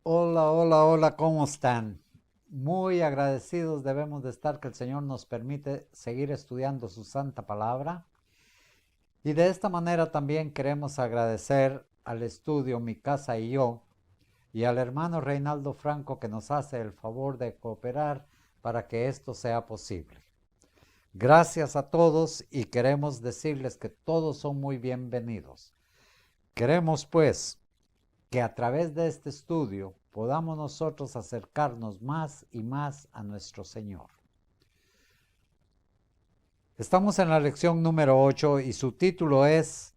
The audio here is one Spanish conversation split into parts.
Hola, hola, hola, ¿cómo están? Muy agradecidos debemos de estar que el Señor nos permite seguir estudiando su santa palabra. Y de esta manera también queremos agradecer al estudio Mi Casa y Yo y al hermano Reinaldo Franco que nos hace el favor de cooperar para que esto sea posible. Gracias a todos y queremos decirles que todos son muy bienvenidos. Queremos pues que a través de este estudio podamos nosotros acercarnos más y más a nuestro Señor. Estamos en la lección número 8 y su título es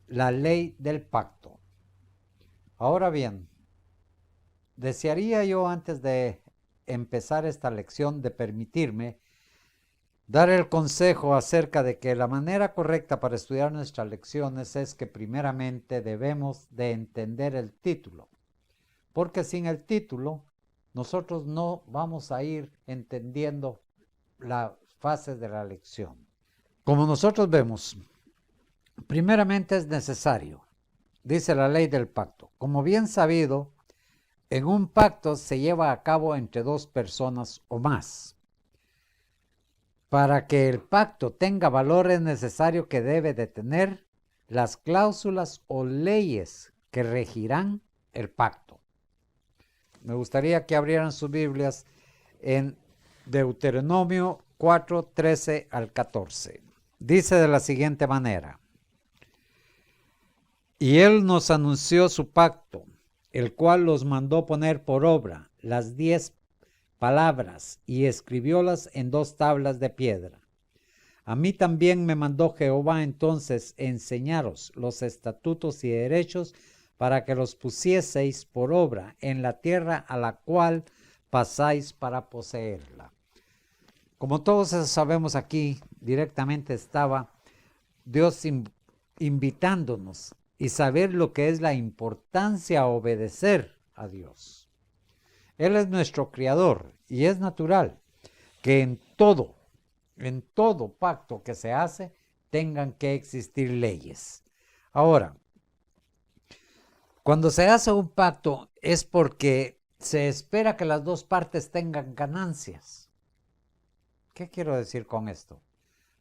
La ley del pacto. Ahora bien, desearía yo antes de empezar esta lección de permitirme dar el consejo acerca de que la manera correcta para estudiar nuestras lecciones es que primeramente debemos de entender el título. Porque sin el título, nosotros no vamos a ir entendiendo las fases de la lección. Como nosotros vemos, primeramente es necesario, dice la ley del pacto. Como bien sabido, en un pacto se lleva a cabo entre dos personas o más. Para que el pacto tenga valor es necesario que debe de tener las cláusulas o leyes que regirán el pacto. Me gustaría que abrieran sus Biblias en Deuteronomio 4, 13 al 14. Dice de la siguiente manera: Y él nos anunció su pacto, el cual los mandó poner por obra las 10 palabras y escribiólas en 2 tablas de piedra. A mí también me mandó Jehová entonces enseñaros los estatutos y derechos para que los pusieseis por obra en la tierra a la cual pasáis para poseerla. Como todos sabemos aquí, directamente estaba Dios invitándonos y saber lo que es la importancia de obedecer a Dios. Él es nuestro creador y es natural que en todo pacto que se hace, tengan que existir leyes. Ahora, cuando se hace un pacto es porque se espera que las dos partes tengan ganancias. ¿Qué quiero decir con esto?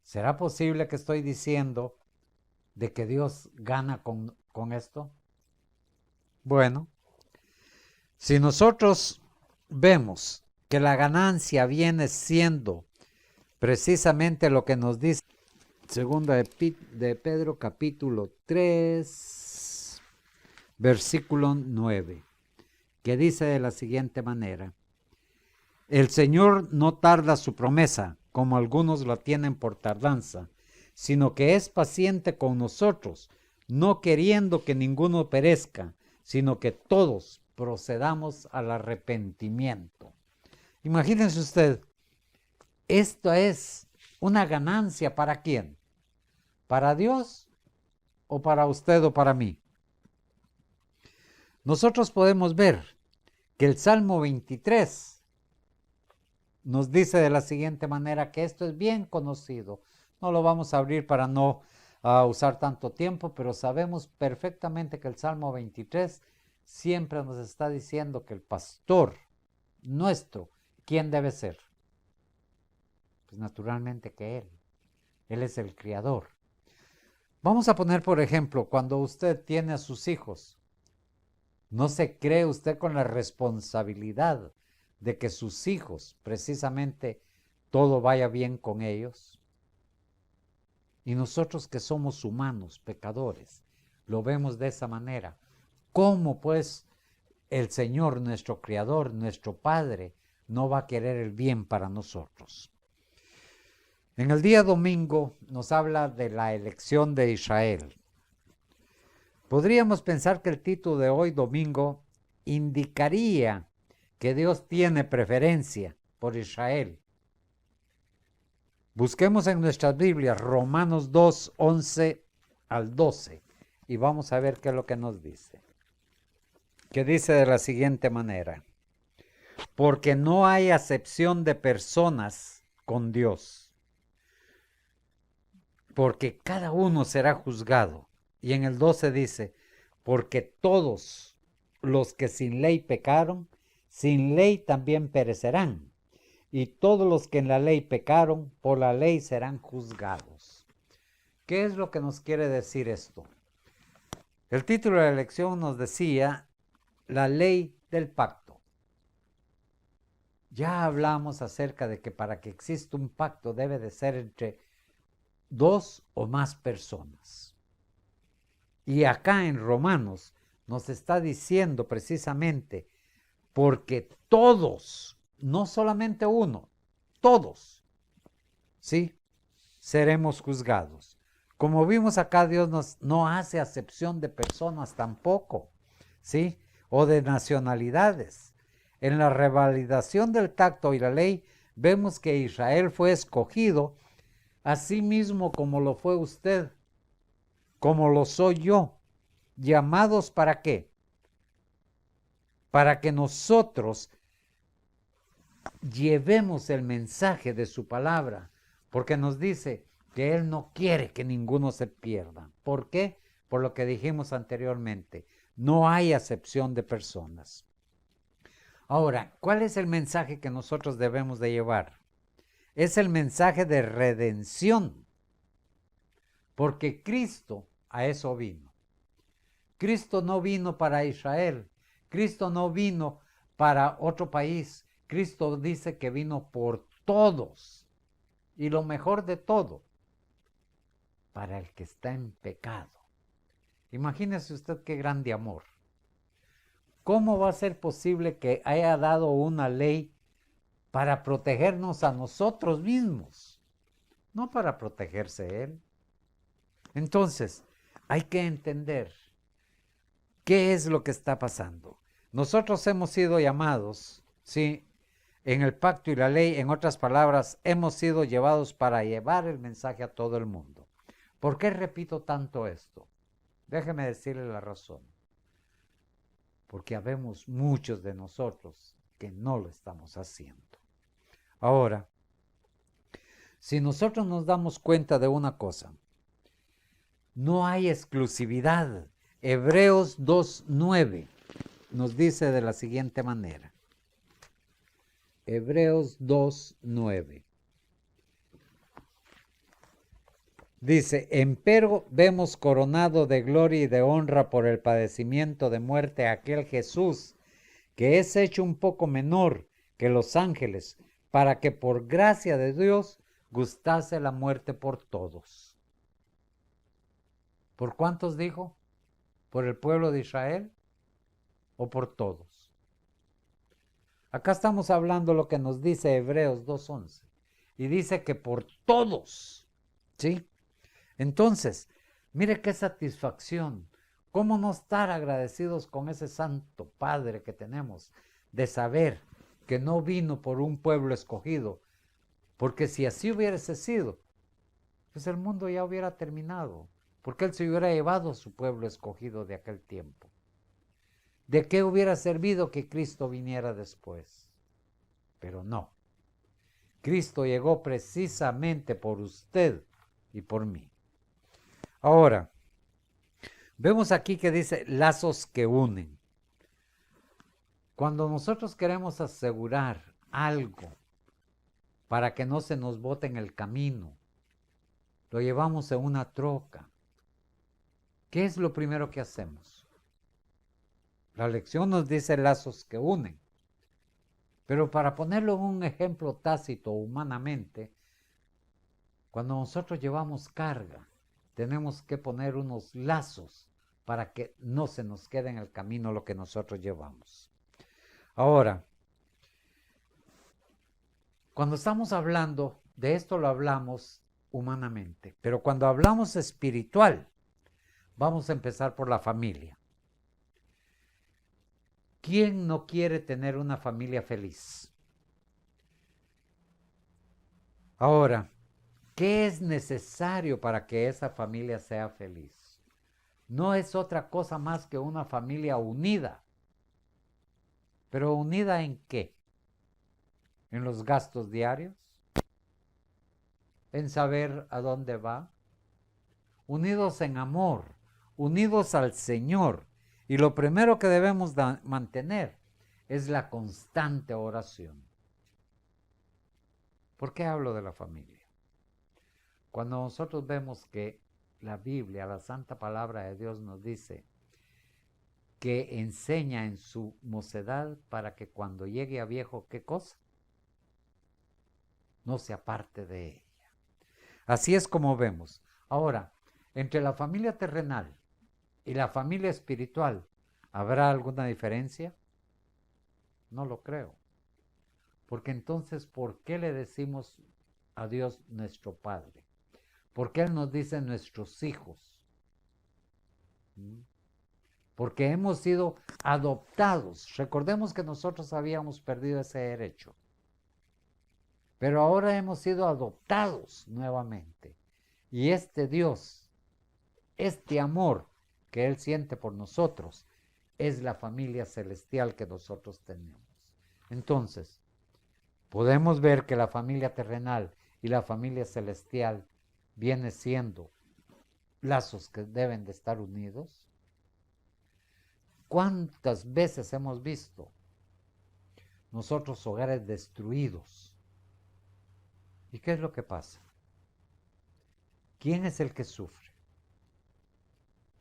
¿Será posible que estoy diciendo de que Dios gana con esto? Bueno, si nosotros vemos que la ganancia viene siendo precisamente lo que nos dice Segunda de Pedro capítulo 3, versículo 9, que dice de la siguiente manera: El Señor no tarda su promesa, como algunos la tienen por tardanza, sino que es paciente con nosotros, no queriendo que ninguno perezca, sino que todos procedamos al arrepentimiento. Imagínense usted, esto es una ganancia ¿para quién? ¿Para Dios o para usted o para mí? Nosotros podemos ver que el Salmo 23 nos dice de la siguiente manera, que esto es bien conocido. No lo vamos a abrir para no usar tanto tiempo, pero sabemos perfectamente que el Salmo 23 siempre nos está diciendo que el pastor nuestro, ¿quién debe ser? Pues naturalmente que Él. Él es el criador. Vamos a poner, por ejemplo, cuando usted tiene a sus hijos, ¿no se cree usted con la responsabilidad de que sus hijos, precisamente, todo vaya bien con ellos? Y nosotros que somos humanos, pecadores, lo vemos de esa manera. ¿Cómo pues el Señor, nuestro Creador, nuestro Padre, no va a querer el bien para nosotros? En el día domingo nos habla de la elección de Israel. Podríamos pensar que el título de hoy domingo indicaría que Dios tiene preferencia por Israel. Busquemos en nuestras Biblias Romanos 2, 11 al 12 y vamos a ver qué es lo que nos dice. Que dice de la siguiente manera: porque no hay acepción de personas con Dios, porque cada uno será juzgado. Y en el 12 dice: porque todos los que sin ley pecaron, sin ley también perecerán. Y todos los que en la ley pecaron, por la ley serán juzgados. ¿Qué es lo que nos quiere decir esto? El título de la lección nos decía la ley del pacto. Ya hablamos acerca de que para que exista un pacto debe de ser entre dos o más personas. Y acá en Romanos nos está diciendo precisamente porque todos, no solamente uno, todos, ¿sí? Seremos juzgados. Como vimos acá, Dios no hace acepción de personas tampoco, ¿sí? O de nacionalidades. En la revalidación del pacto y la ley, vemos que Israel fue escogido, así mismo como lo fue usted, como lo soy yo. ¿Llamados para qué? Para que nosotros llevemos el mensaje de su palabra, porque nos dice que Él no quiere que ninguno se pierda. ¿Por qué? Por lo que dijimos anteriormente, no hay acepción de personas. Ahora, ¿cuál es el mensaje que nosotros debemos de llevar? Es el mensaje de redención, porque Cristo a eso vino. Cristo no vino para Israel, Cristo no vino para otro país, Cristo dice que vino por todos, y lo mejor de todo, para el que está en pecado. Imagínese usted qué grande amor. ¿Cómo va a ser posible que haya dado una ley para protegernos a nosotros mismos? No para protegerse Él. Entonces, hay que entender qué es lo que está pasando. Nosotros hemos sido llamados, ¿sí? En el pacto y la ley, en otras palabras, hemos sido llevados para llevar el mensaje a todo el mundo. ¿Por qué repito tanto esto? Déjeme decirle la razón. Porque habemos muchos de nosotros que no lo estamos haciendo. Ahora, si nosotros nos damos cuenta de una cosa, no hay exclusividad. Hebreos 2:9 nos dice de la siguiente manera. Hebreos 2:9. Dice, empero vemos coronado de gloria y de honra por el padecimiento de muerte a aquel Jesús, que es hecho un poco menor que los ángeles, para que por gracia de Dios gustase la muerte por todos. ¿Por cuántos dijo? ¿Por el pueblo de Israel o por todos? Acá estamos hablando lo que nos dice Hebreos 2:11. Y dice que por todos, ¿sí? Entonces, mire qué satisfacción. ¿Cómo no estar agradecidos con ese Santo Padre que tenemos de saber que no vino por un pueblo escogido? Porque si así hubiese sido, pues el mundo ya hubiera terminado. Porque Él se hubiera llevado a su pueblo escogido de aquel tiempo. ¿De qué hubiera servido que Cristo viniera después? Pero no. Cristo llegó precisamente por usted y por mí. Ahora, vemos aquí que dice lazos que unen. Cuando nosotros queremos asegurar algo para que no se nos bote en el camino, lo llevamos en una troca. ¿Qué es lo primero que hacemos? La lección nos dice lazos que unen. Pero para ponerlo en un ejemplo tácito humanamente, cuando nosotros llevamos carga, tenemos que poner unos lazos para que no se nos quede en el camino lo que nosotros llevamos. Ahora, cuando estamos hablando, de esto lo hablamos humanamente, pero cuando hablamos espiritual, vamos a empezar por la familia. ¿Quién no quiere tener una familia feliz? Ahora, ¿qué es necesario para que esa familia sea feliz? No es otra cosa más que una familia unida. ¿Pero unida en qué? ¿En los gastos diarios? ¿En saber a dónde va? Unidos en amor, unidos al Señor, Y lo primero que debemos mantener es la constante oración. ¿Por qué hablo de la familia? Cuando nosotros vemos que la Biblia, la santa palabra de Dios nos dice que enseña en su mocedad para que cuando llegue a viejo, ¿qué cosa? No se aparte de ella. Así es como vemos. Ahora, entre la familia terrenal y la familia espiritual, ¿habrá alguna diferencia? No lo creo. Porque entonces, ¿por qué le decimos a Dios nuestro Padre? ¿Por qué Él nos dice nuestros hijos? Porque hemos sido adoptados. Recordemos que nosotros habíamos perdido ese derecho. Pero ahora hemos sido adoptados nuevamente. Y este Dios, este amor que Él siente por nosotros, es la familia celestial que nosotros tenemos. Entonces, podemos ver que la familia terrenal y la familia celestial viene siendo lazos que deben de estar unidos. ¿Cuántas veces hemos visto nosotros hogares destruidos? ¿Y qué es lo que pasa? ¿Quién es el que sufre?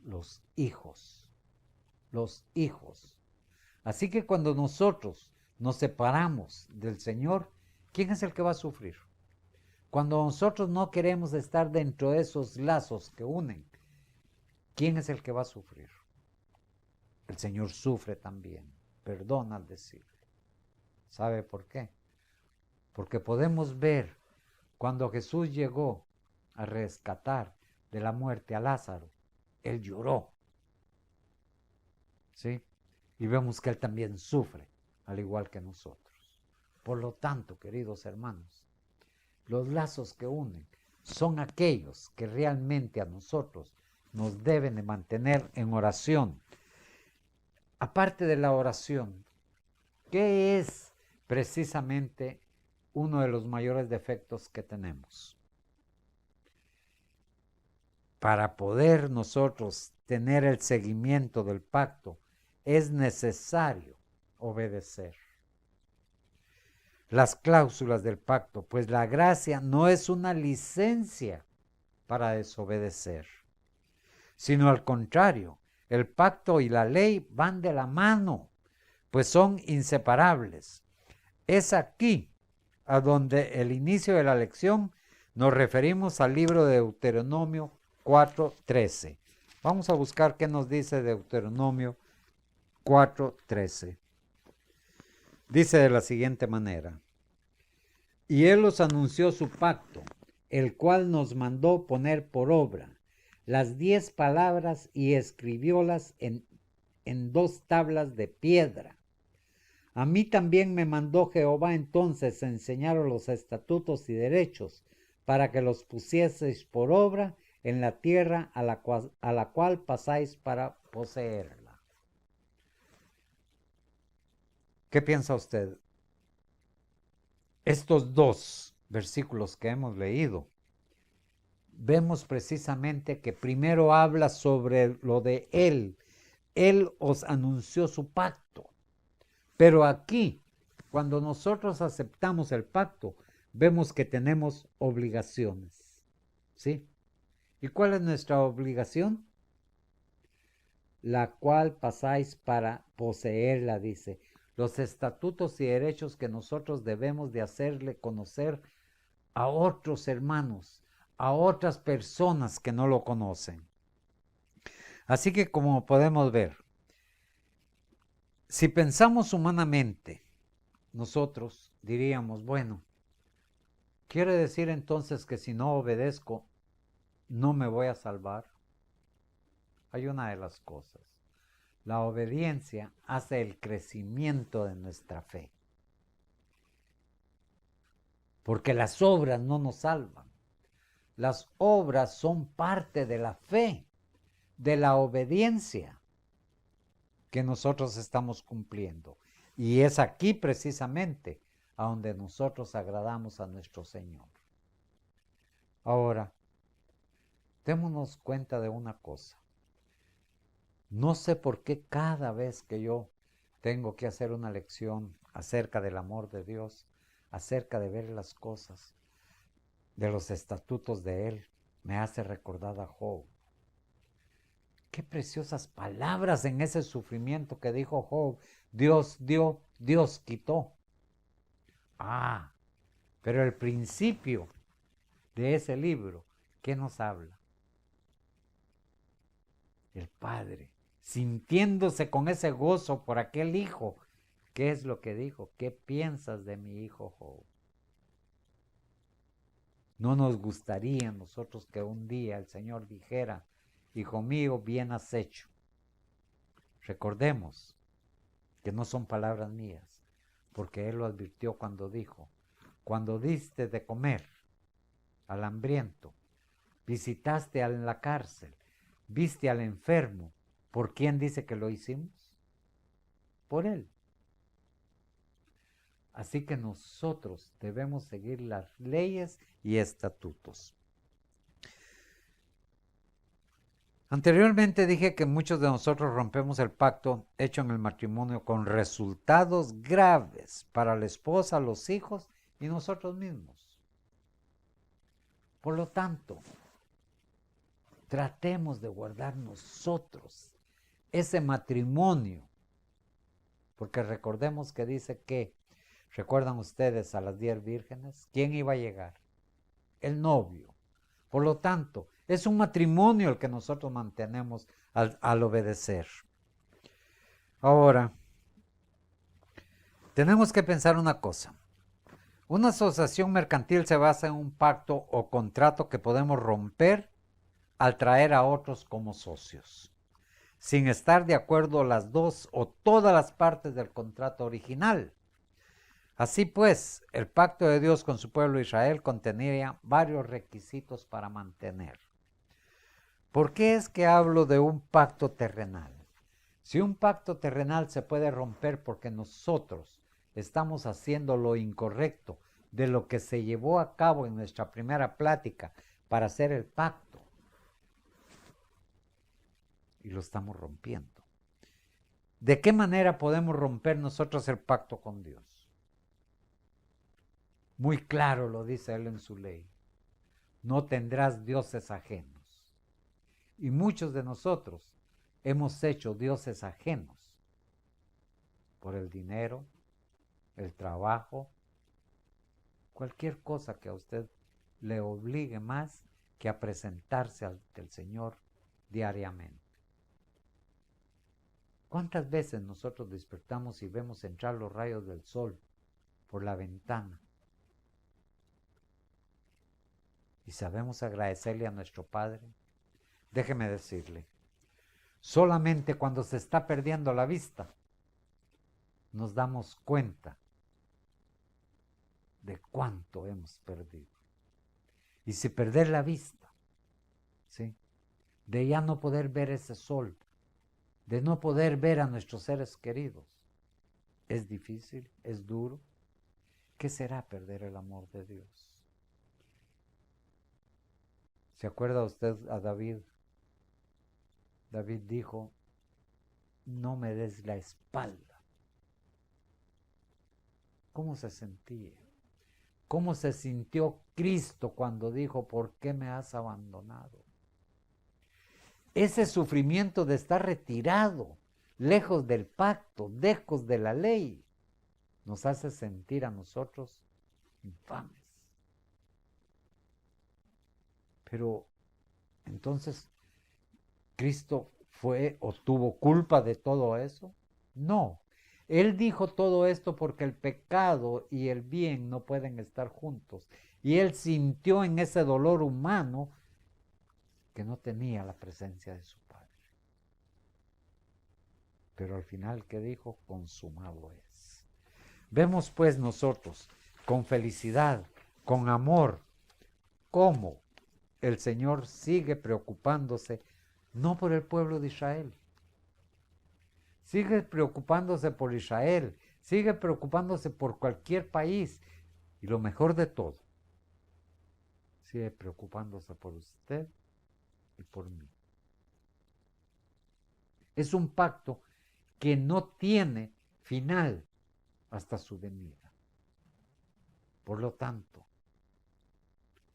Los hijos. Los hijos. Así que cuando nosotros nos separamos del Señor, ¿quién es el que va a sufrir? Cuando nosotros no queremos estar dentro de esos lazos que unen, ¿quién es el que va a sufrir? El Señor sufre también, perdona al decirlo. ¿Sabe por qué? Porque podemos ver cuando Jesús llegó a rescatar de la muerte a Lázaro, Él lloró. ¿Sí? Y vemos que Él también sufre, al igual que nosotros. Por lo tanto, queridos hermanos, los lazos que unen son aquellos que realmente a nosotros nos deben de mantener en oración. Aparte de la oración, ¿qué es precisamente uno de los mayores defectos que tenemos? Para poder nosotros tener el seguimiento del pacto, es necesario obedecer las cláusulas del pacto, pues la gracia no es una licencia para desobedecer, sino al contrario, el pacto y la ley van de la mano, pues son inseparables. Es aquí a donde el inicio de la lección nos referimos al libro de Deuteronomio 4:13. Vamos a buscar qué nos dice Deuteronomio 4:13. Dice de la siguiente manera: y Él os anunció su pacto, el cual nos mandó poner por obra las 10 palabras y escribiólas en 2 tablas de piedra. A mí también me mandó Jehová entonces enseñaros los estatutos y derechos para que los pusieseis por obra en la tierra a la cual pasáis para poseerla. ¿Qué piensa usted? Estos 2 versículos que hemos leído, vemos precisamente que primero habla sobre lo de Él. Él os anunció su pacto. Pero aquí, cuando nosotros aceptamos el pacto, vemos que tenemos obligaciones. ¿Sí? ¿Y cuál es nuestra obligación? La cual pasáis para poseerla, dice. Los estatutos y derechos que nosotros debemos de hacerle conocer a otros hermanos, a otras personas que no lo conocen. Así que como podemos ver, si pensamos humanamente, nosotros diríamos, bueno, ¿quiere decir entonces que si no obedezco, no me voy a salvar? Hay una de las cosas. La obediencia hace el crecimiento de nuestra fe. Porque las obras no nos salvan. Las obras son parte de la fe, de la obediencia que nosotros estamos cumpliendo. Y es aquí precisamente a donde nosotros agradamos a nuestro Señor. Ahora, démonos cuenta de una cosa. No sé por qué cada vez que yo tengo que hacer una lección acerca del amor de Dios, acerca de ver las cosas, de los estatutos de Él, me hace recordar a Job. Qué preciosas palabras en ese sufrimiento que dijo Job. Dios dio, Dios quitó. Ah, pero el principio de ese libro, ¿qué nos habla? El Padre, sintiéndose con ese gozo por aquel hijo. ¿Qué es lo que dijo? ¿Qué piensas de mi hijo Job? No nos gustaría a nosotros que un día el Señor dijera, hijo mío, bien has hecho. Recordemos que no son palabras mías, porque Él lo advirtió cuando dijo, cuando diste de comer al hambriento, visitaste a la cárcel, viste al enfermo, ¿por quién dice que lo hicimos? Por Él. Así que nosotros debemos seguir las leyes y estatutos. Anteriormente dije que muchos de nosotros rompemos el pacto hecho en el matrimonio con resultados graves para la esposa, los hijos y nosotros mismos. Por lo tanto, tratemos de guardar nosotros ese matrimonio, porque recordemos que dice que, ¿recuerdan ustedes a las 10 vírgenes? ¿Quién iba a llegar? El novio. Por lo tanto, es un matrimonio el que nosotros mantenemos al obedecer. Ahora, tenemos que pensar una cosa. Una asociación mercantil se basa en un pacto o contrato que podemos romper al traer a otros como socios, sin estar de acuerdo las dos o todas las partes del contrato original. Así pues, el pacto de Dios con su pueblo Israel contenía varios requisitos para mantener. ¿Por qué es que hablo de un pacto terrenal? Si un pacto terrenal se puede romper porque nosotros estamos haciendo lo incorrecto de lo que se llevó a cabo en nuestra primera plática para hacer el pacto, y lo estamos rompiendo. ¿De qué manera podemos romper nosotros el pacto con Dios? Muy claro lo dice Él en su ley. No tendrás dioses ajenos. Y muchos de nosotros hemos hecho dioses ajenos por el dinero, el trabajo, cualquier cosa que a usted le obligue más que a presentarse ante el Señor diariamente. ¿Cuántas veces nosotros despertamos y vemos entrar los rayos del sol por la ventana? Y sabemos agradecerle a nuestro Padre. Déjeme decirle, solamente cuando se está perdiendo la vista, nos damos cuenta de cuánto hemos perdido. Y si perder la vista, ¿sí?, de ya no poder ver ese sol, de no poder ver a nuestros seres queridos, es difícil, es duro. ¿Qué será perder el amor de Dios? ¿Se acuerda usted a David? David dijo, no me des la espalda. ¿Cómo se sentía? ¿Cómo se sintió Cristo cuando dijo, ¿por qué me has abandonado? Ese sufrimiento de estar retirado, lejos del pacto, lejos de la ley, nos hace sentir a nosotros infames. Pero entonces, ¿Cristo fue o tuvo culpa de todo eso? No. Él dijo todo esto porque el pecado y el bien no pueden estar juntos. Y él sintió en ese dolor humano que no tenía la presencia de su Padre. Pero al final, ¿qué dijo? Consumado es. Vemos pues nosotros con felicidad, con amor, cómo el Señor sigue preocupándose no por el pueblo de Israel, sigue preocupándose por Israel, sigue preocupándose por cualquier país y lo mejor de todo, sigue preocupándose por usted y por mí. Es un pacto que no tiene final hasta su venida. Por lo tanto,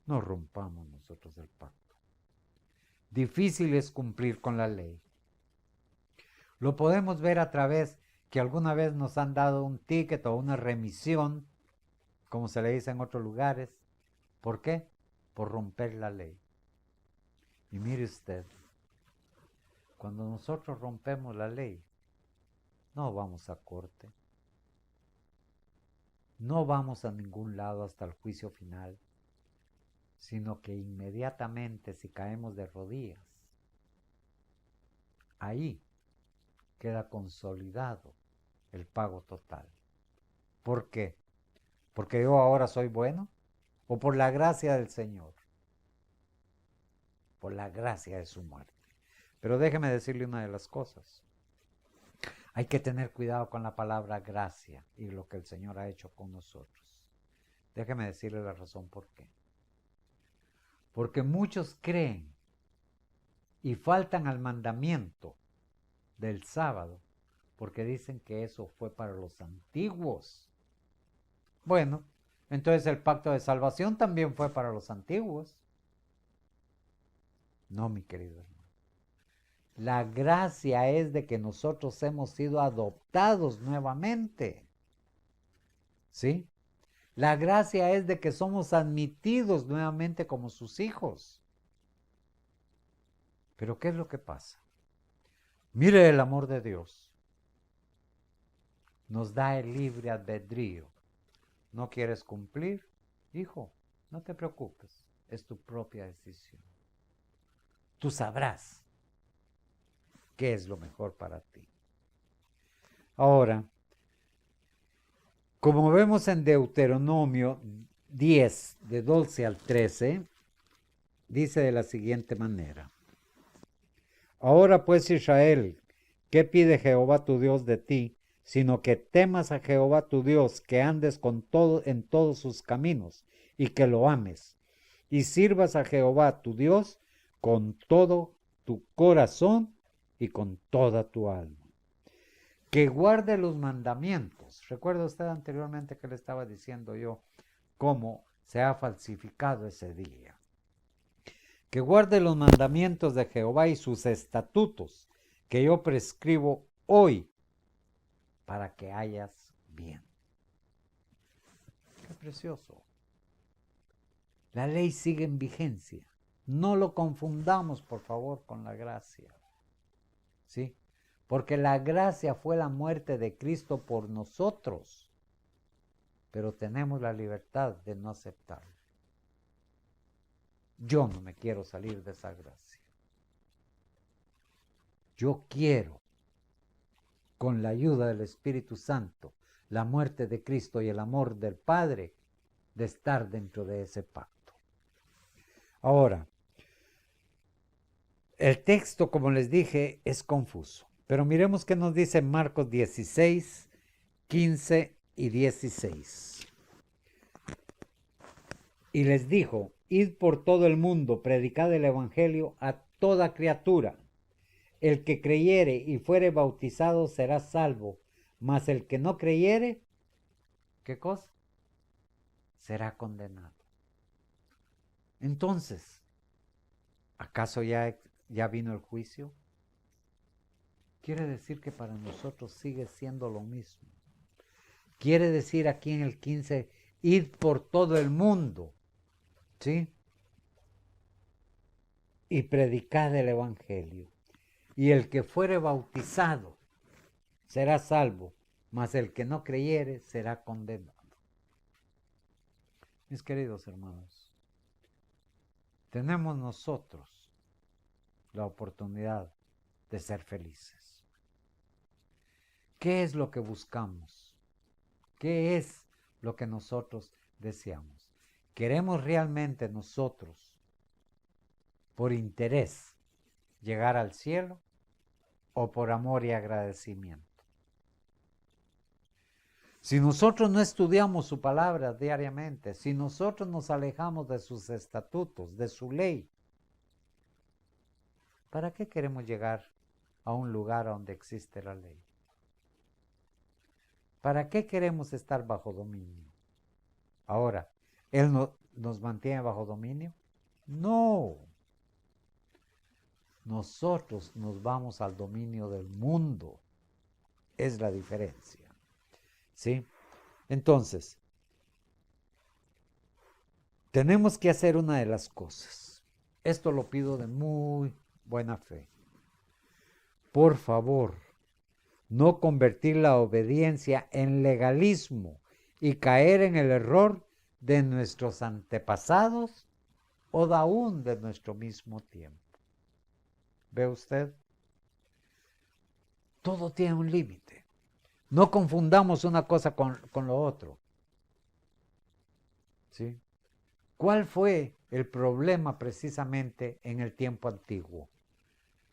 no rompamos nosotros el pacto. Difícil es cumplir con la ley. Lo podemos ver a través que alguna vez nos han dado un ticket o una remisión, como se le dice en otros lugares. ¿Por qué? Por romper la ley. Y mire usted, cuando nosotros rompemos la ley, no vamos a corte, no vamos a ningún lado hasta el juicio final, sino que inmediatamente si caemos de rodillas, ahí queda consolidado el pago total. ¿Por qué? ¿Porque yo ahora soy bueno? ¿O por la gracia del Señor? Por la gracia de su muerte. Pero déjeme decirle una de las cosas. Hay que tener cuidado con la palabra gracia y lo que el Señor ha hecho con nosotros. Déjeme decirle la razón por qué. Porque muchos creen y faltan al mandamiento del sábado porque dicen que eso fue para los antiguos. Bueno, entonces el pacto de salvación también fue para los antiguos. No, mi querido hermano. La gracia es de que nosotros hemos sido adoptados nuevamente. ¿Sí? La gracia es de que somos admitidos nuevamente como sus hijos. Pero ¿qué es lo que pasa? Mire el amor de Dios. Nos da el libre albedrío. ¿No quieres cumplir? Hijo, no te preocupes. Es tu propia decisión. Tú sabrás qué es lo mejor para ti. Ahora, como vemos en Deuteronomio 10, de 12 al 13, dice de la siguiente manera. Ahora pues Israel, ¿qué pide Jehová tu Dios de ti? Sino que temas a Jehová tu Dios, que andes en todos sus caminos, y que lo ames, y sirvas a Jehová tu Dios con todo tu corazón y con toda tu alma. Que guarde los mandamientos. ¿Recuerda usted anteriormente que le estaba diciendo yo cómo se ha falsificado ese día? Que guarde los mandamientos de Jehová y sus estatutos que yo prescribo hoy para que hayas bien. Qué precioso. La ley sigue en vigencia. No lo confundamos, por favor, con la gracia. ¿Sí? Porque la gracia fue la muerte de Cristo por nosotros, pero tenemos la libertad de no aceptarlo. Yo no me quiero salir de esa gracia. Yo quiero, con la ayuda del Espíritu Santo, la muerte de Cristo y el amor del Padre, de estar dentro de ese pacto. Ahora, el texto, como les dije, es confuso. Pero miremos qué nos dice Marcos 16, 15 y 16. Y les dijo, id por todo el mundo, predicad el evangelio a toda criatura. El que creyere y fuere bautizado será salvo, mas el que no creyere, ¿qué cosa? Será condenado. Entonces, ¿acaso ya vino el juicio? Quiere decir que para nosotros sigue siendo lo mismo. Quiere decir aquí en el 15, id por todo el mundo, ¿sí? Y predicad el evangelio. Y el que fuere bautizado será salvo, mas el que no creyere será condenado. Mis queridos hermanos, tenemos nosotros la oportunidad de ser felices. ¿Qué es lo que buscamos? ¿Qué es lo que nosotros deseamos? ¿Queremos realmente nosotros, por interés, llegar al cielo o por amor y agradecimiento? Si nosotros no estudiamos su palabra diariamente, si nosotros nos alejamos de sus estatutos, de su ley, ¿para qué queremos llegar a un lugar donde existe la ley. ¿Para qué queremos estar bajo dominio? Ahora, ¿Él nos mantiene bajo dominio? No. Nosotros nos vamos al dominio del mundo. Es la diferencia. ¿Sí? Entonces, tenemos que hacer una de las cosas. Esto lo pido de muy buena fe. Por favor, no convertir la obediencia en legalismo y caer en el error de nuestros antepasados o aún de nuestro mismo tiempo. ¿Ve usted? Todo tiene un límite. No confundamos una cosa con lo otro. ¿Sí? ¿Cuál fue el problema precisamente en el tiempo antiguo?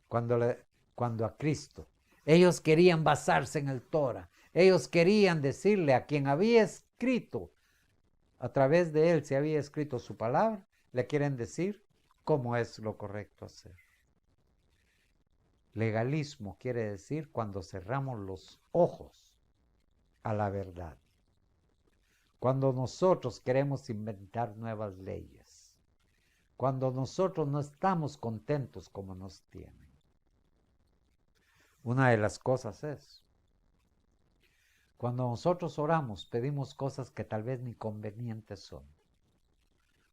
Cuando a Cristo. Ellos querían basarse en el Torah. Ellos querían decirle a quien había escrito, a través de él se había escrito su palabra, le quieren decir cómo es lo correcto hacer. Legalismo quiere decir cuando cerramos los ojos a la verdad. Cuando nosotros queremos inventar nuevas leyes. Cuando nosotros no estamos contentos como nos tienen. Una de las cosas es, cuando nosotros oramos, pedimos cosas que tal vez ni convenientes son,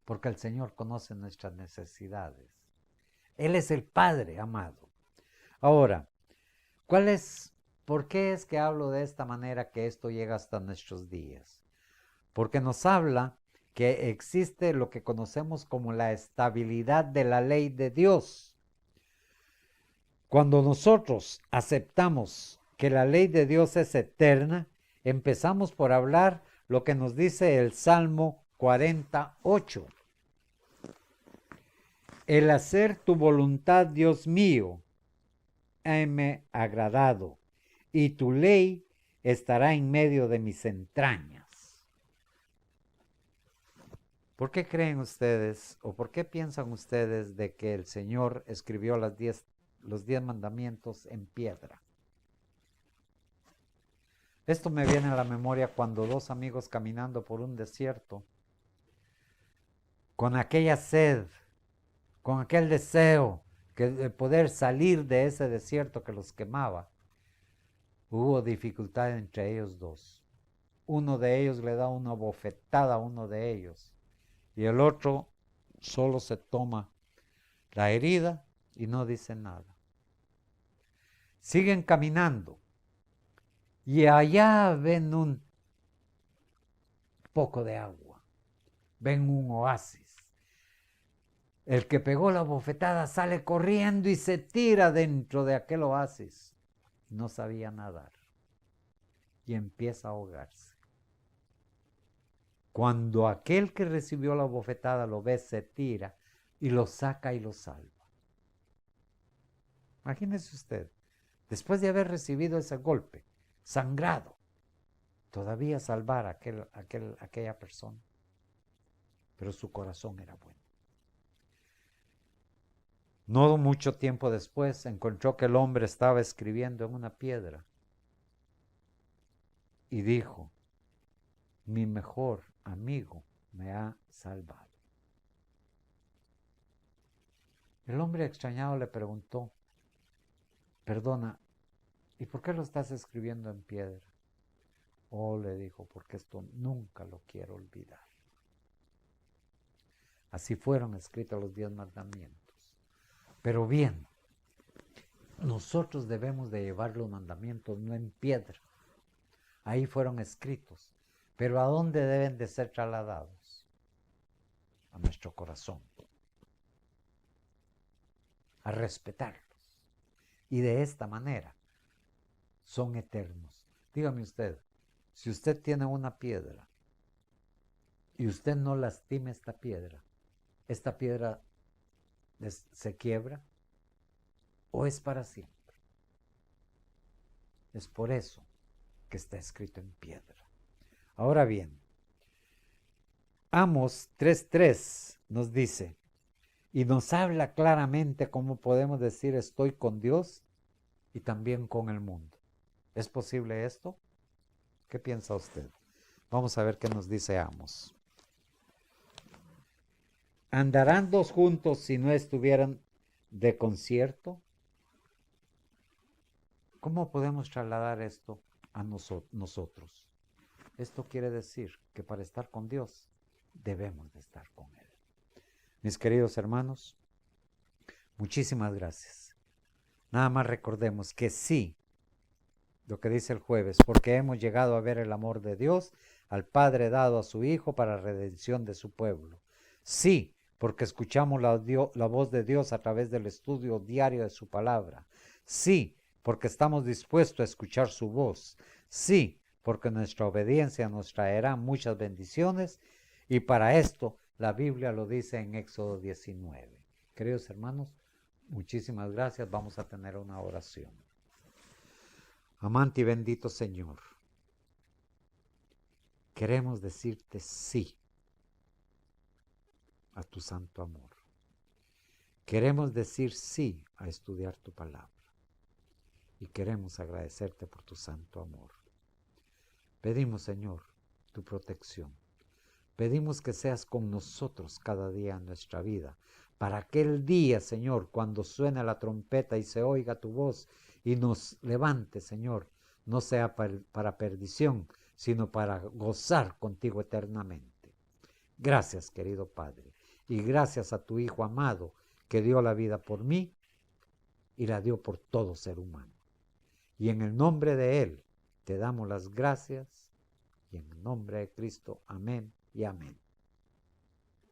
porque el Señor conoce nuestras necesidades. Él es el Padre amado. Ahora, ¿por qué es que hablo de esta manera que esto llega hasta nuestros días? Porque nos habla que existe lo que conocemos como la estabilidad de la ley de Dios. Cuando nosotros aceptamos que la ley de Dios es eterna, empezamos por hablar lo que nos dice el Salmo 48. El hacer tu voluntad, Dios mío, heme agradado, y tu ley estará en medio de mis entrañas. ¿Por qué creen ustedes, o por qué piensan ustedes de que el Señor escribió los 10 mandamientos en piedra? Esto me viene a la memoria cuando dos amigos caminando por un desierto, con aquella sed, con aquel deseo de poder salir de ese desierto que los quemaba, hubo dificultad entre ellos dos. Uno de ellos le da una bofetada a uno de ellos y el otro solo se toma la herida y no dice nada. Siguen caminando y allá ven un poco de agua, ven un oasis. El que pegó la bofetada sale corriendo y se tira dentro de aquel oasis. No sabía nadar y empieza a ahogarse. Cuando aquel que recibió la bofetada lo ve, se tira y lo saca y lo salva. Imagínese usted, después de haber recibido ese golpe, sangrado, todavía salvar a aquella persona. Pero su corazón era bueno. No mucho tiempo después encontró que el hombre estaba escribiendo en una piedra y dijo, mi mejor amigo me ha salvado. El hombre extrañado le preguntó, perdona, ¿y por qué lo estás escribiendo en piedra? Oh, le dijo, porque esto nunca lo quiero olvidar. Así fueron escritos los 10 mandamientos. Pero bien, nosotros debemos de llevar los mandamientos no en piedra. Ahí fueron escritos. Pero ¿a dónde deben de ser trasladados? A nuestro corazón. A respetarlos. Y de esta manera son eternos. Dígame usted, si usted tiene una piedra y usted no lastima esta piedra se quiebra o es para siempre. Es por eso que está escrito en piedra. Ahora bien, Amos 3:3 nos dice, y nos habla claramente cómo podemos decir estoy con Dios y también con el mundo. ¿Es posible esto? ¿Qué piensa usted? Vamos a ver qué nos dice Amos. ¿Andarán dos juntos si no estuvieran de concierto? ¿Cómo podemos trasladar esto a nosotros? Esto quiere decir que para estar con Dios debemos de estar con Él. Mis queridos hermanos, muchísimas gracias. Nada más recordemos que sí, lo que dice el jueves, porque hemos llegado a ver el amor de Dios al Padre dado a su Hijo para redención de su pueblo. Sí, porque escuchamos la voz de Dios a través del estudio diario de su palabra. Sí, porque estamos dispuestos a escuchar su voz. Sí, porque nuestra obediencia nos traerá muchas bendiciones, y para esto la Biblia lo dice en Éxodo 19. Queridos hermanos, muchísimas gracias. Vamos a tener una oración. Amante y bendito Señor, queremos decirte sí a tu santo amor. Queremos decir sí a estudiar tu palabra. Y queremos agradecerte por tu santo amor. Pedimos, Señor, tu protección. Pedimos que seas con nosotros cada día en nuestra vida. Para aquel día, Señor, cuando suene la trompeta y se oiga tu voz y nos levante, Señor, no sea para perdición, sino para gozar contigo eternamente. Gracias, querido Padre, y gracias a tu Hijo amado que dio la vida por mí y la dio por todo ser humano. Y en el nombre de Él te damos las gracias, y en el nombre de Cristo, amén y amén.